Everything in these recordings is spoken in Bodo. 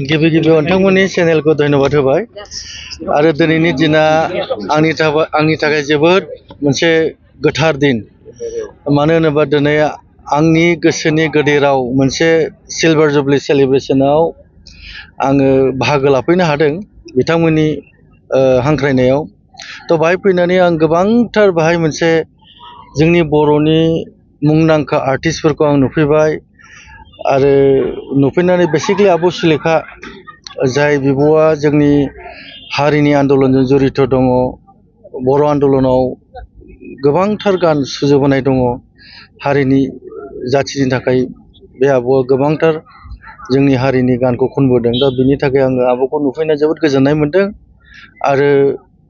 गिबि गिबियाव नोंथांमोननि चेनेलखौ धन्यबाद होबाय आरो दिनैनि दिना आंनि थाखाय जोबोद मोनसे गोथार दिन मानो होनोबा दिनै आंनि गोसोनि गोदै मोनसे सिलभार जुबली सेलिब्रेशनाव आङो बाहागो लाफैनो हादों बिथांमोननि हांख्रायनायाव थ' बाहाय फैनानै आं गोबांथार बाहाय मोनसे जोंनि बर'नि मुंदांखा आर्टिस्टफोरखौ आं नुफैबाय आरो नुफैनानै बेसिकलि आब' सुलेखा जाय बिब'आ जोंनि हारिनि आन्दलनजों जड़ित दङ बर' आन्दलनाव गोबांथार गान सुजुबोनाय दङ हारिनि जाथिनि थाखाय बे आब'आ गोबांथार जोंनि हारिनि गानखौ खनबोदों दा बिनि थाखाय आङो आब'खौ नुफैना जोबोद गोजोननाय मोन्दों आरो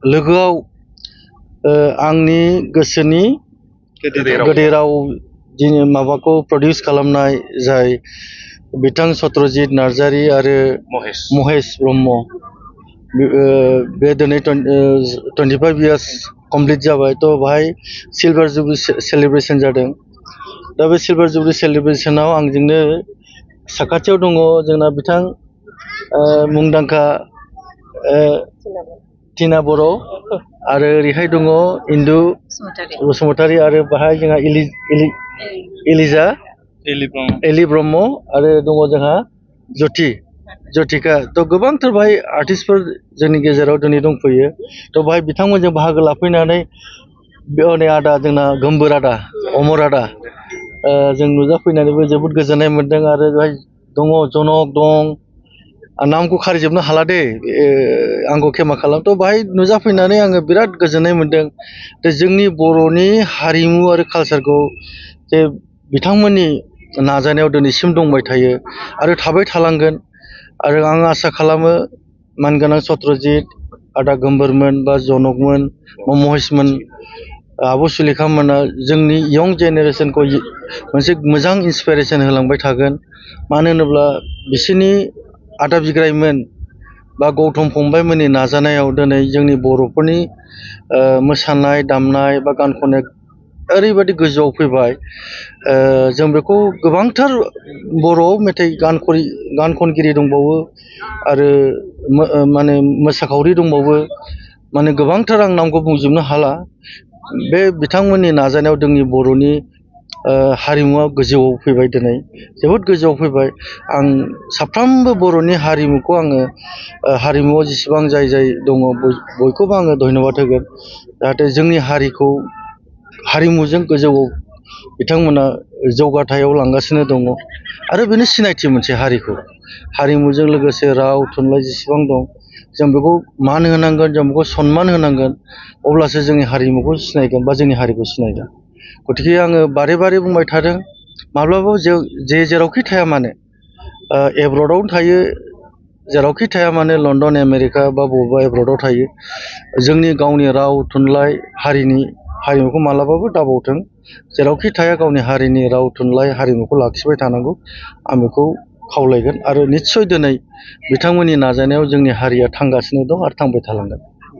लोगोआव आंनि गोसोनि गोदै राव दिनै माबाखौ प्रडिउस खालामनाय जाय बिथां सत्रजित नार्जारी आरो महेश ब्रह्म बे दिनै 25 इयार्स कमप्लिट जाबाय थ' बाहाय सिलभार जुबली सेलिब्रेशन जादों दा बे सिलभार जुबली सेलिब्रेशनाव आंजोंनो साखाथियाव दङ जोंना बिथां मुंदांखा टिना बर' आरो ओरैहाय दङ इन्दु बसुमतारी आरो बाहाय जोंहा एलि ब्रह्म आरो दङ जोंहा जथिका थ' गोबांथार बाहाय आर्टिस्टफोर जोंनि गेजेराव दिनै दंफैयो थ' बाहाय बिथांमोनजों बाहागो लाफैनानै बेवहाय आदा जोंना गोमबोर आदा अमर आदा जों नुजाफैनानैबो जोबोद गोजोननाय मोन्दों आरो बेवहाय दङ जनक दं नामखौ खारिजोबनो हाला दे आंखौ खेमा खालाम थ' बाहाय नुजाफैनानै आङो बिराद गोजोननाय मोन्दों जोंनि बर'नि हारिमु आरो कालसारखौ जे बिथांमोननि नाजानायाव दिनैसिम दंबाय थायो आरो थाबाय थालांगोन आरो आं आसा खालामो मानगोनां सत्रजित आदा गोमबोरमोन बा जनकमोन महेशमोन आब' सुलेखामोना जोंनि यं जेनेरेसनखौ मोनसे मोजां इन्सपिरेसन होलांबाय थागोन मानो होनोब्ला बिसोरनि आदा बिग्रायमोन बा गौतम फंबायमोननि नाजानायाव दिनै जोंनि बर'फोरनि मोसानाय दामनाय बा गान खननाय ओरैबायदि गोजौआव फैबाय जों बेखौ गोबांथार बर'आव मेथाइ गान खनगिरि दंबावो आरो माने मोसाखावरि दंबावो माने गोबांथार आं नामखौ बुंजोबनो हाला बे बिथांमोननि नाजानायाव जोंनि बर'नि हारिमुवा गोजौआव फैबाय दिनै जोबोद गोजौआव फैबाय आं साफ्रोमबो बर'नि हारिमुखौ आङो हारिमुआव जेसेबां जाय दङ बयखौबो आङो धन्यबाद होगोन जाहाथे जोंनि हारिखौ हारिमुजों गोजौआव बिथांमोना जौगाथायाव लांगासिनो दङ आरो बेनो सिनायथि मोनसे हारिमुजों लोगोसे राव थुनलाइ जेसेबां दं जों बेखौ मान होनांगोन जों बेखौ सनमान होनांगोन अब्लासो जोंनि हारिमुखौ सिनायगोन बा जोंनि हारिखौ सिनायगोन गतिके आङो बारे बारे बुंबाय थादों माब्लाबाबो जेरावखि थाया मानो एब्रडआवनो थायो जेरावखि थाया मानो लण्डन आमेरिका बा बबेबा एब्रडआव थायो जोंनि गावनि राव थुनलाइ हारिमुखौ मालाबाबो दाबावथों जेरावखि थाया गावनि हारिनि राव थुनलाइ हारिमुखौ लाखिबाय थानांगौ आं बेखौ खावलायगोन आरो निस्सय दिनै बिथांमोननि नाजानायाव जोंनि हारिया थांगासिनो दं आरो थांबाय थालांगोन